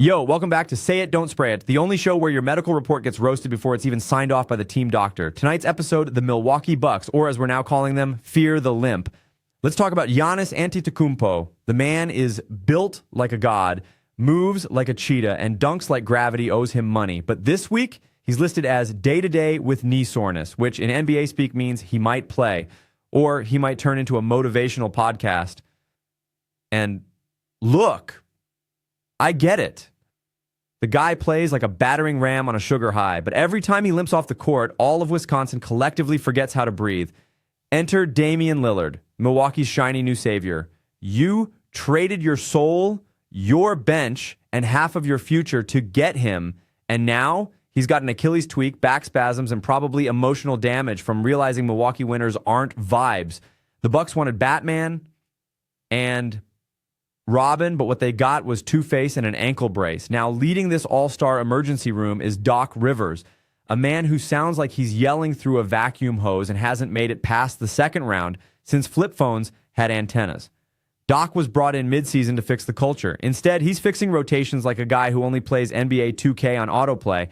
Yo, welcome back to Say It, Don't Spray It, the only show where your medical report gets roasted before it's even signed off by the team doctor. Tonight's episode, the Milwaukee Bucks, or as we're now calling them, Fear the Limp. Let's talk about Giannis Antetokounmpo. The man is built like a god, moves like a cheetah, and dunks like gravity owes him money. But this week, he's listed as day-to-day with knee soreness, which in NBA speak means he might play, or he might turn into a motivational podcast. And look, I get it. The guy plays like a battering ram on a sugar high, but every time he limps off the court, all of Wisconsin collectively forgets how to breathe. Enter Damian Lillard, Milwaukee's shiny new savior. You traded your soul, your bench, and half of your future to get him, and now he's got an Achilles tweak, back spasms, and probably emotional damage from realizing Milwaukee winners aren't vibes. The Bucks wanted Batman and Robin, but what they got was Two-Face and an ankle brace. Now, leading this all-star emergency room is Doc Rivers, a man who sounds like he's yelling through a vacuum hose and hasn't made it past the second round since flip phones had antennas. Doc was brought in midseason to fix the culture. Instead, he's fixing rotations like a guy who only plays NBA 2K on autoplay.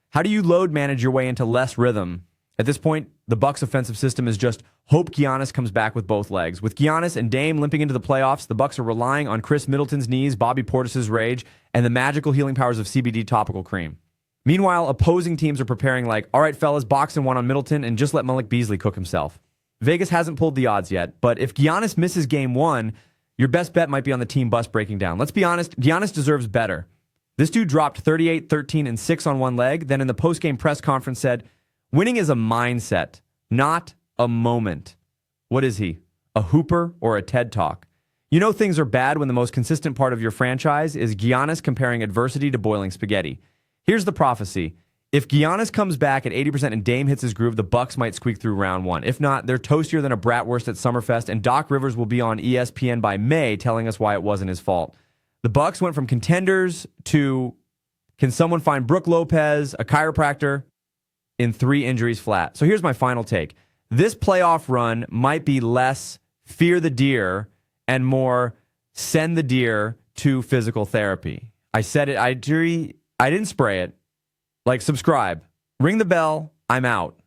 How do you load manage your way into less rhythm? At this point, the Bucks' offensive system is just hope Giannis comes back with both legs. With Giannis and Dame limping into the playoffs, the Bucks are relying on Khris Middleton's knees, Bobby Portis's rage, and the magical healing powers of CBD topical cream. Meanwhile, opposing teams are preparing like, all right, fellas, box and one on Middleton and just let Malik Beasley cook himself. Vegas hasn't pulled the odds yet, but if Giannis misses game one, your best bet might be on the team bus breaking down. Let's be honest, Giannis deserves better. This dude dropped 38, 13, and 6 on one leg, then in the postgame press conference said, winning is a mindset, not a moment. What is he? A hooper or a TED Talk? You know things are bad when the most consistent part of your franchise is Giannis comparing adversity to boiling spaghetti. Here's the prophecy. If Giannis comes back at 80% and Dame hits his groove, the Bucks might squeak through round one. If not, they're toastier than a bratwurst at Summerfest, and Doc Rivers will be on ESPN by May telling us why it wasn't his fault. The Bucks went from contenders to, can someone find Brook Lopez, a chiropractor, in 3 injuries flat. So here's my final take. This playoff run might be less fear the deer and more send the deer to physical therapy. I said it. I didn't spray it. Like, subscribe. Ring the bell. I'm out.